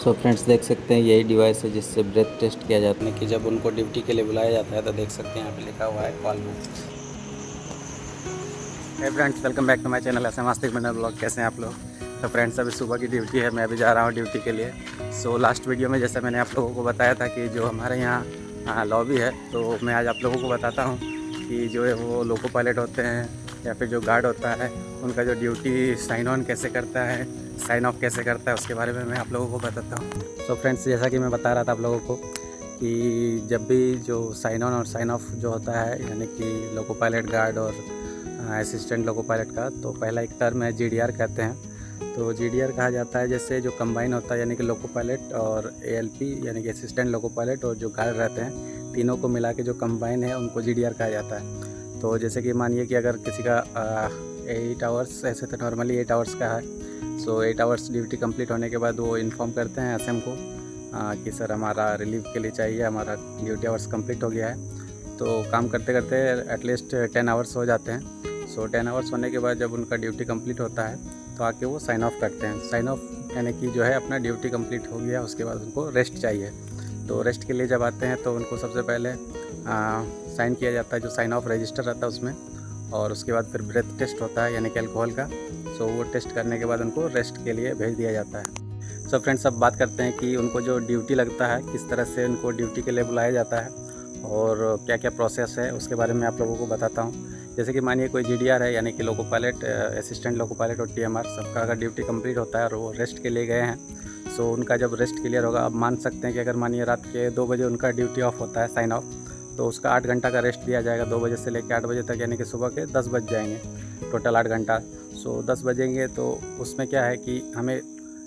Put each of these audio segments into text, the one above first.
So friends देख सकते हैं यही डिवाइस है जिससे ब्रेथ टेस्ट किया जाता है कि जब उनको ड्यूटी के लिए बुलाया जाता है तो देख सकते हैं यहाँ पे लिखा हुआ है call book. Hey friends, welcome back to my channel ऐसे मास्टिक मिनल ब्लॉग। कैसे हैं आप लोग? तो फ्रेंड्स अभी सुबह की ड्यूटी है, मैं अभी जा रहा हूँ ड्यूटी के लिए। सो लास्ट वीडियो में जैसे मैंने आप लोगों को बताया था कि जो हमारे यहाँ लॉबी है, तो मैं आज आप लोगों को बताता हूँ कि जो है वो लोको पायलट होते हैं या फिर जो गार्ड होता है उनका जो ड्यूटी साइन ऑन कैसे करता है, साइन ऑफ कैसे करता है, उसके बारे में मैं आप लोगों को बताता हूँ। सो फ्रेंड्स, जैसा कि मैं बता रहा था आप लोगों को कि जब भी जो साइन ऑन और साइन ऑफ जो होता है, यानी कि लोको पायलट, गार्ड और असिस्टेंट लोको पायलट का, तो पहला एक टर्म है जीडीआर कहते हैं। तो जीडीआर कहा जाता है जैसे जो कंबाइन होता है, यानी कि लोको पायलट और एएलपी यानी कि असिस्टेंट लोको पायलट और जो गार्ड रहते हैं, तीनों को मिला के जो कंबाइन है उनको जीडीआर कहा जाता है। तो जैसे कि मानिए कि अगर किसी का 8 आवर्स, ऐसे तो नॉर्मली 8 आवर्स का है, सो 8 आवर्स ड्यूटी कंप्लीट होने के बाद वो इन्फॉर्म करते हैं एसएम को कि सर हमारा रिलीव के लिए चाहिए, हमारा ड्यूटी आवर्स कंप्लीट हो गया है। तो काम करते करते एटलीस्ट 10 आवर्स हो जाते हैं। सो 10 आवर्स होने के बाद जब उनका ड्यूटी कंप्लीट होता है तो आके वो साइन ऑफ करते हैं। साइन ऑफ यानी कि जो है अपना ड्यूटी कंप्लीट हो गया, उसके बाद उनको रेस्ट चाहिए। तो रेस्ट के लिए जब आते हैं तो उनको सबसे पहले साइन किया जाता है, जो साइन ऑफ रजिस्टर रहता है उसमें, और उसके बाद फिर ब्रेथ टेस्ट होता है यानी कि अल्कोहल का। सो वो टेस्ट करने के बाद उनको रेस्ट के लिए भेज दिया जाता है। सो फ्रेंड्स, अब बात करते हैं कि उनको जो ड्यूटी लगता है, किस तरह से उनको ड्यूटी के लिए बुलाया जाता है और क्या क्या प्रोसेस है, उसके बारे में आप लोगों को बताता हूँ। जैसे कि मानिए कोई जीडीआर है, यानी कि loco pilot, assistant loco pilot और टीएमआर, सबका अगर ड्यूटी कंप्लीट होता है और वो रेस्ट के लिए गए हैं, सो उनका जब रेस्ट क्लियर होगा, अब मान सकते हैं कि अगर मानिए रात के 2 बजे उनका ड्यूटी ऑफ होता है, साइन ऑफ, तो उसका 8 घंटा का रेस्ट दिया जाएगा, 2 बजे से लेकर 8 बजे तक, यानी कि सुबह के 10 बज जाएंगे, टोटल 8 घंटा। सो 10 बजेंगे तो उसमें क्या है कि हमें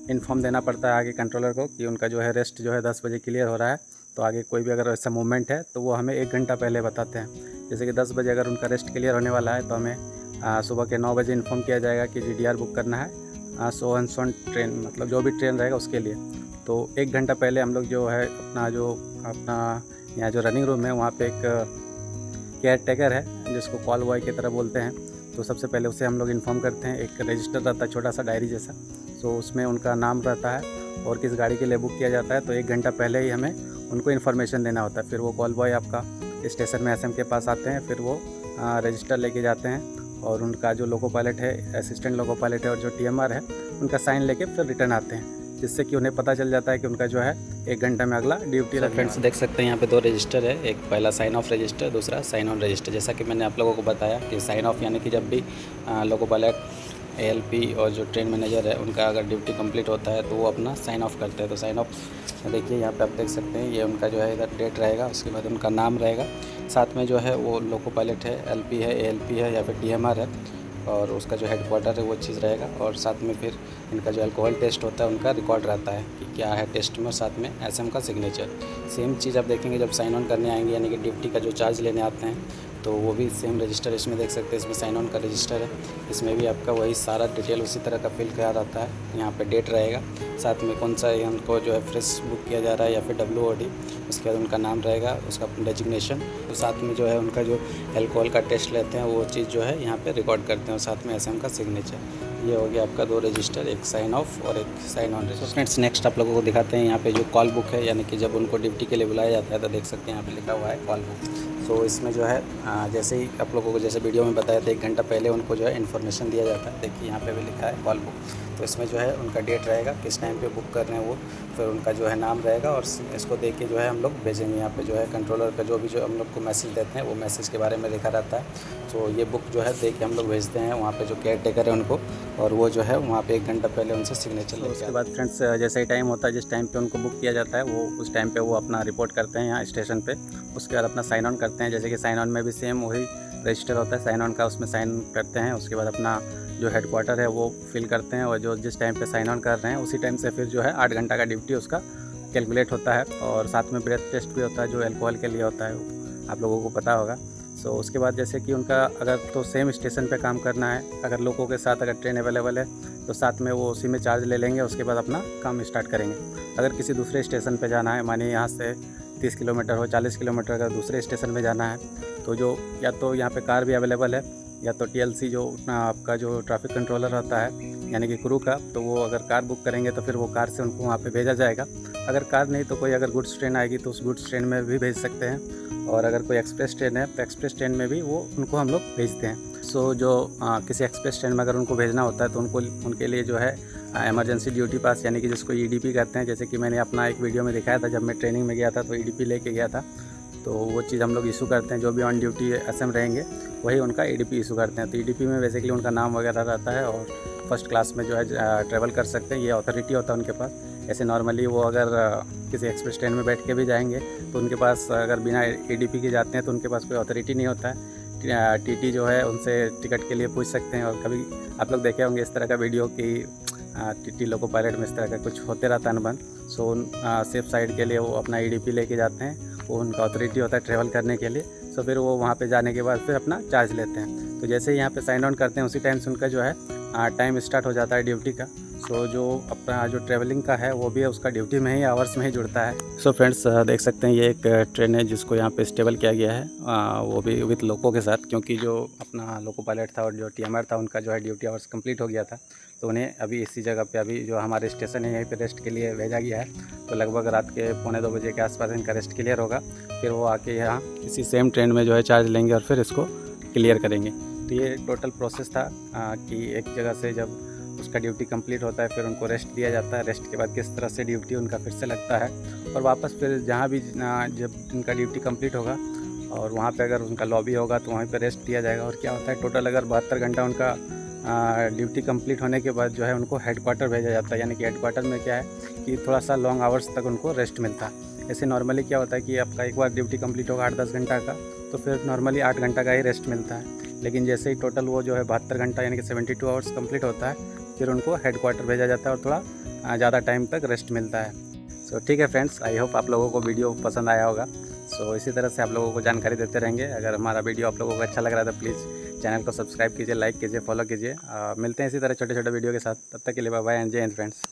इन्फॉर्म देना पड़ता है आगे कंट्रोलर को कि उनका जो है रेस्ट जो है 10 बजे क्लियर हो रहा है। तो आगे कोई भी अगर ऐसा मूवमेंट है तो वो हमें 1 घंटा पहले बताते हैं। जैसे कि 10 बजे अगर उनका रेस्ट क्लियर होने वाला है तो हमें सुबह के 9 बजे इन्फॉर्म किया जाएगा कि जीडीआर बुक करना है सो एंड सोन ट्रेन, मतलब जो भी ट्रेन रहेगा उसके लिए। तो 1 घंटा पहले हम लोग जो है अपना यहाँ जो रनिंग रूम है वहाँ पे एक केयर टेकर है जिसको कॉल बॉय की तरह बोलते हैं। तो सबसे पहले उसे हम लोग इन्फॉर्म करते हैं, एक रजिस्टर रहता है छोटा सा डायरी जैसा, सो उसमें उनका नाम रहता है और किस गाड़ी के लिए बुक किया जाता है। तो 1 घंटा पहले ही हमें उनको इन्फॉर्मेशन देना होता है। फिर वो कॉल बॉय आपका स्टेशन में एसएम के पास आते हैं, फिर वो रजिस्टर लेके जाते हैं और उनका जो लोको पायलट है, असिस्टेंट लोको पायलट है और जो टीएमआर है, उनका साइन लेके फिर रिटर्न आते हैं, जिससे कि उन्हें पता चल जाता है कि उनका जो है 1 घंटे में अगला ड्यूटी। फ्रेंड्स देख सकते हैं यहाँ पे 2 रजिस्टर है, एक पहला साइन ऑफ रजिस्टर, दूसरा साइन ऑन रजिस्टर। जैसा कि मैंने आप लोगों को बताया कि साइन ऑफ यानी कि जब भी लोको पायलट, एएलपी और जो ट्रेन मैनेजर है उनका अगर ड्यूटी कंप्लीट होता है तो वो अपना साइन ऑफ करते हैं। तो साइन ऑफ देखिए यहाँ पे आप देख सकते हैं, ये उनका जो है इधर डेट रहेगा, उसके बाद उनका नाम रहेगा, साथ में जो है वो लोको पायलट है, एलपी है, एएलपी है या फिर टीएमआर है, और उसका जो हेडक्वार्टर है वो चीज़ रहेगा, और साथ में फिर इनका जो अल्कोहल टेस्ट होता है उनका रिकॉर्ड रहता है कि क्या है टेस्ट में, और साथ में एसएम का सिग्नेचर। सेम चीज़ आप देखेंगे जब साइन ऑन करने आएंगे, यानी कि ड्यूटी का जो चार्ज लेने आते हैं, तो वो भी सेम रजिस्टर इसमें देख सकते हैं, इसमें साइन ऑन का रजिस्टर है, इसमें भी आपका वही सारा डिटेल उसी तरह का फिल किया रहता है। यहाँ पे डेट रहेगा, साथ में कौन सा उनको जो है फ्रेश बुक किया जा रहा है या फिर WOD, उसके बाद उनका नाम रहेगा, उसका डेजिग्नेशन, तो साथ में जो है उनका जो एल्कोहल का टेस्ट लेते हैं वो चीज़ जो है यहाँ पे रिकॉर्ड करते हैं, और साथ में एसएम का सिग्नेचर। ये हो गया आपका 2 रजिस्टर, एक साइन ऑफ और एक sign on register. Friends next आप लोगों को दिखाते हैं यहाँ पे जो कॉल बुक है, यानी कि जब उनको ड्यूटी के लिए बुलाया जाता है तो देख सकते हैं यहाँ पे लिखा हुआ है कॉल बुक। तो इसमें जो है जैसे ही आप लोगों को जैसे वीडियो में बताया था 1 घंटा पहले उनको जो है इन्फॉर्मेशन दिया जाता है। देखिए यहाँ पे भी लिखा है कॉल बुक, तो इसमें जो है उनका डेट रहेगा, किस टाइम पे बुक कर रहे हैं वो, फिर उनका जो है नाम रहेगा, और इसको देख के जो है हम लोग भेजेंगे। यहाँ पे जो है कंट्रोलर का जो भी जो हम लोग को मैसेज देते हैं वो मैसेज के बारे में लिखा रहता है। तो ये बुक जो है देख के हम लोग भेजते हैं वहाँ पे जो केयर टेकर है उनको, और वो जो है वहाँ पे 1 घंटा पहले उनसे सिग्नेचर लेते हैं। उसके बाद फ्रेंड्स जैसा ही टाइम होता है, जिस टाइम पे उनको बुक किया जाता है वो उस टाइम पे वो अपना रिपोर्ट करते हैं यहाँ स्टेशन पे। उसके बाद अपना साइन ऑन करते हैं, जैसे कि साइन ऑन में भी सेम वही रजिस्टर होता है, साइन ऑन का उसमें साइन करते हैं। उसके बाद अपना जो हेडक्वार्टर है वो फिल करते हैं, और जो जिस टाइम पे साइन ऑन कर रहे हैं उसी टाइम से फिर जो है 8 घंटा का ड्यूटी उसका कैलकुलेट होता है, और साथ में ब्रेथ टेस्ट भी होता है जो अल्कोहल के लिए होता है, आप लोगों को पता होगा। सो उसके बाद जैसे कि उनका अगर तो सेम स्टेशन पे काम करना है, अगर लोगों के साथ अगर ट्रेन अवेलेबल है तो साथ में वो उसी में चार्ज ले लेंगे, उसके बाद अपना काम स्टार्ट करेंगे। अगर किसी दूसरे स्टेशन पे जाना है, मानिए यहाँ से 30 किलोमीटर हो, 40 किलोमीटर अगर दूसरे स्टेशन में जाना है, तो जो या तो यहाँ पे कार भी अवेलेबल है, या तो TLC जो आपका जो ट्रैफिक कंट्रोलर होता है यानी कि क्रू का, तो वो अगर कार बुक करेंगे तो फिर वो कार से उनको वहाँ पे भेजा जाएगा। अगर कार नहीं तो कोई अगर गुड्स ट्रेन आएगी तो उस गुड्स ट्रेन में भी भेज सकते हैं, और अगर कोई एक्सप्रेस ट्रेन है तो एक्सप्रेस ट्रेन में भी वो उनको हम लोग भेजते हैं। सो जो किसी एक्सप्रेस ट्रेन में अगर उनको भेजना होता है तो उनके लिए जो है इमरजेंसी ड्यूटी पास, यानी कि जिसको EDP कहते हैं, जैसे कि मैंने अपना एक वीडियो में दिखाया था जब मैं ट्रेनिंग में गया था तो EDP लेके गया था, तो वो चीज़ हम लोग इशू करते हैं। जो भी ऑन ड्यूटी SM रहेंगे वही उनका EDP इशू करते हैं। तो EDP में बेसिकली उनका नाम वगैरह रहता है और फर्स्ट क्लास में जो है ट्रैवल कर सकते हैं, ये अथॉरिटी होता है उनके पास। ऐसे नॉर्मली वो अगर किसी एक्सप्रेस ट्रेन में बैठ के भी जाएंगे तो उनके पास अगर बिना EDP के जाते हैं तो उनके पास कोई अथॉरिटी नहीं होता है। TT जो है उनसे टिकट के लिए पूछ सकते हैं। और कभी आप लोग देखे होंगे इस तरह का वीडियो कि TT लोको पायलट में इस तरह का कुछ होते रहता है अनबन। सो सेफ साइड के लिए वो अपना EDP लेके जाते हैं, वो उनका अथॉरिटी होता है ट्रैवल करने के लिए। सो फिर वो वहाँ पे जाने के बाद फिर अपना चार्ज लेते हैं। तो जैसे ही यहाँ पे साइन ऑन करते हैं उसी टाइम से उनका जो है टाइम स्टार्ट हो जाता है ड्यूटी का। सो जो अपना जो ट्रैवलिंग का है वो भी उसका ड्यूटी में ही आवर्स में ही जुड़ता है। सो फ्रेंड्स देख सकते हैं ये एक ट्रेन है जिसको यहाँ पे स्टेबल किया गया है, वो भी विथ लोको के साथ, क्योंकि जो अपना लोको पायलट था और जो TMR था उनका जो है ड्यूटी आवर्स कंप्लीट हो गया था। तो उन्हें अभी इसी जगह पे अभी जो हमारे स्टेशन है यहीं पे रेस्ट के लिए भेजा गया है। तो लगभग रात के 1:45 बजे के आसपास इनका रेस्ट क्लियर होगा। फिर वो आके यहाँ इसी सेम ट्रेन में जो है चार्ज लेंगे और फिर इसको क्लियर करेंगे। तो ये टोटल प्रोसेस था कि एक जगह से जब उसका ड्यूटी कंप्लीट होता है फिर उनको रेस्ट दिया जाता है। रेस्ट के बाद किस तरह से ड्यूटी उनका फिर से लगता है और वापस फिर जहाँ भी जब उनका ड्यूटी कंप्लीट होगा और वहाँ पे अगर उनका लॉबी होगा तो वहीं पे रेस्ट दिया जाएगा। और क्या होता है टोटल अगर 72 घंटा उनका ड्यूटी कंप्लीट होने के बाद जो है उनको हेडक्वार्टर भेजा जाता है। यानी कि हेडक्वार्टर में क्या है कि थोड़ा सा लॉन्ग आवर्स तक उनको रेस्ट मिलता है। ऐसे नॉर्मली क्या होता है कि आपका एक बार ड्यूटी कंप्लीट होगा 8-10 घंटा का, तो फिर नॉर्मली 8 घंटा का ही रेस्ट मिलता है। लेकिन जैसे ही टोटल वो जो है 72 घंटा यानी कि 72 आवर्स कंप्लीट होता है फिर उनको हेडक्वार्टर भेजा जाता है और थोड़ा ज़्यादा टाइम तक रेस्ट मिलता है। सो ठीक है फ्रेंड्स, आई होप आप लोगों को वीडियो पसंद आया होगा। सो इसी तरह से आप लोगों को जानकारी देते रहेंगे। अगर हमारा वीडियो आप लोगों को अच्छा लग रहा है तो प्लीज़ चैनल को सब्सक्राइब कीजिए, लाइक कीजिए, फॉलो कीजिए। मिलते हैं इसी तरह छोटे छोटे वीडियो के साथ। तब तक के लिए बाय बाय एंड जय हिंद फ्रेंड्स।